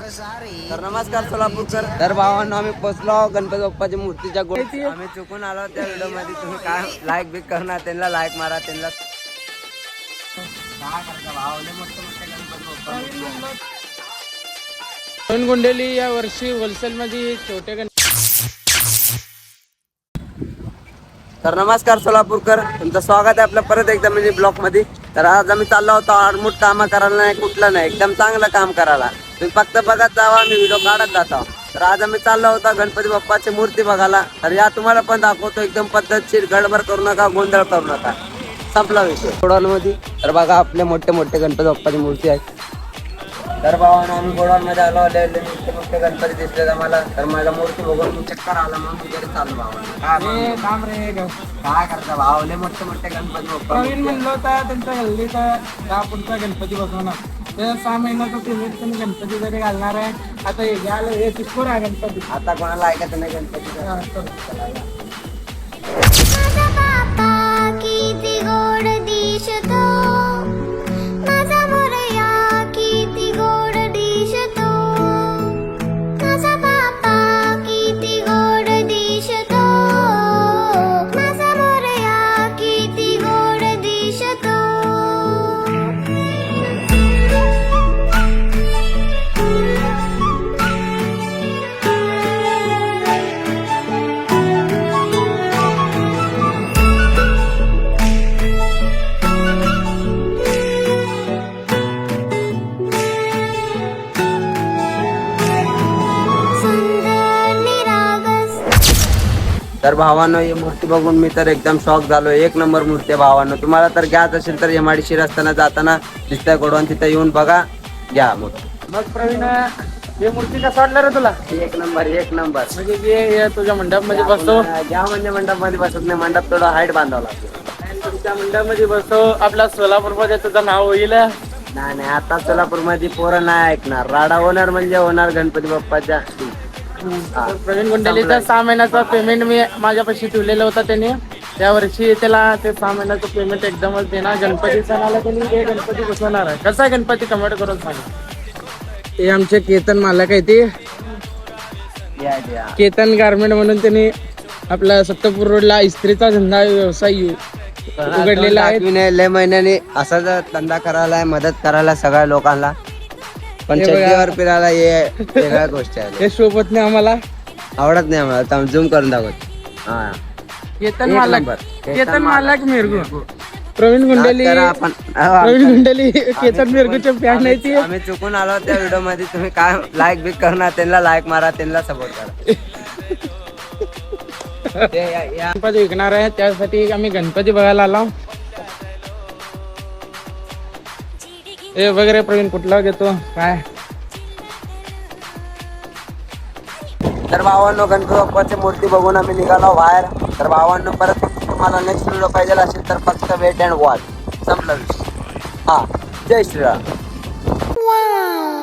तर नमस्कार सोलापूरकर. तर भावांनो आम्ही पोचलो गणपती बाप्पाच्या मूर्तीच्या गोष्टी. आम्ही चुकून आलो त्या व्हिडिओ मध्ये. तुम्ही काय लाईक बिक करणार त्यांना लाईक मारा. त्यांना काय करता भावले मस्त मस्त गणपती बाप्पा. गुंडेली या वर्षी होलसेल मध्ये छोटे तर नमस्कार सोलापूरकर, तुमचं स्वागत आहे आपलं परत एकदा मिनी ब्लॉक मध्ये. तर आज आम्ही चाललो होतो आडमुठ काम करायला नाही, कुठलं नाही, एकदम चांगलं काम करायला. तुम्ही फक्त बघत जावा, आम्ही व्हिडिओ काढत जातो. तर आज आम्ही चाललो होतो गणपती बाप्पाची मूर्ती बघायला. तर या तुम्हाला पण दाखवतो, एकदम पद्धतशीर, गडबड करू नका, गोंधळ करू नका, संपला विषय मध्ये. तर बघा आपले मोठे मोठे गणपती बाप्पाची मूर्ती आहे. तर भावानं आम्ही गोडाऊनमध्ये आलो, मोठे मोठे गणपती दिसले आम्हाला. तर मला मूर्ती बघून मी चक्कर आला, मग मी घरी चाललो. भावानं काम रे काय करता भावले मोठे मोठे गणपती बाप्पा. प्रवीण म्हणलं होता त्यांचा हल्लीचा दहा पुढचा गणपती बसवणार. त्या 6 महिन्याचा पेमेंट तुम्ही गणपती जरी घालणार आहे. आता हे घ्यायला हे शिकवून आहे गणपती. आता कोणाला ऐकायचं नाही गणपती. माझा बाप्पा किती गोड दिसतो, माझा मोरया किती गोड दिसतो, माझा बाप्पा किती गोड दिसतो, माझा मोरया किती गोड दिसतो. तर भावांनो ही मूर्ती बघून मी तर एकदम शॉक झालो. एक नंबर मूर्ती आहे भावांनो. तुम्हाला तर घ्यायचं असेल तर एमआयडीसी रस्त्यानं जाताना दिसतंय गोडवान, तिथं येऊन बघा, घ्या मूर्ती. मग प्रवीण हे मूर्ती कसं वाटलं रे तुला? एक नंबर एक नंबर. म्हणजे हे तुझ्या मंडप मध्ये बसतो. घ्या म्हणजे मंडप मध्ये बसत नाही, मंडप थोडं हाईट बांधावं लागतं. तुमच्या मंडप मध्ये बसतो. आपल्या सोलापूर मध्ये तुझं नाव होईल. नाही नाही, आता सोलापूर मध्ये पोरं नाही ऐकणार. राडा होणार म्हणजे होणार गणपती बाप्पाच्या. प्रवीण गुंडेलीचा 6 महिन्याचा पेमेंट मी माझ्यापाशी ठेवलेला होता त्याने. त्या वर्षी त्याला ते 6 महिन्याचं पेमेंट एकदमच देणार. गणपती सणाला त्यांनी हे गणपती बसवणार आहे. कसा आहे गणपती कमेंट करून सांगा. हे आमचे केतन मालक आहे ते केतन गारमेंट म्हणून त्यांनी आपला सत्तरपूर रोडला इस्त्रीचा धंदा व्यवसाय उघडलेला आहे. लय महिन्याने असाच धंदा करायला, मदत करायला सगळ्या लोकांना. पण चड्डीवर फिरायला हे वेगळ्या गोष्टी आहेत. हे शोभत नाही आम्हाला, आवडत नाही आम्हाला. झूम करून दाखवत. हा केतन मालक, केतन मालक मिरगू. प्रवीण गुंडेली आपण प्रवीण गुंडेली केतन मिरगूचे फॅन आहे ती. आम्ही चुकून आलो त्या व्हिडिओ मध्ये. तुम्ही काय लाईक बिक करणार त्यांना लाईक मारा, त्यांना सपोर्ट करा. गणपती विकणार आहे, त्यासाठी आम्ही गणपती बघायला आलो. हे वगैरे प्रवीण कुठला घेतो काय? तर भावांनो गणपती बाप्पाची मूर्ती बघून आम्ही निघालो बाहेर. तर भावांनो परत तुम्हाला नेक्स्ट व्हिडिओ पाहिजे असेल तर फक्त वेट अँड वॉच. संपला विषय. हा, जय श्रीराम. Wow.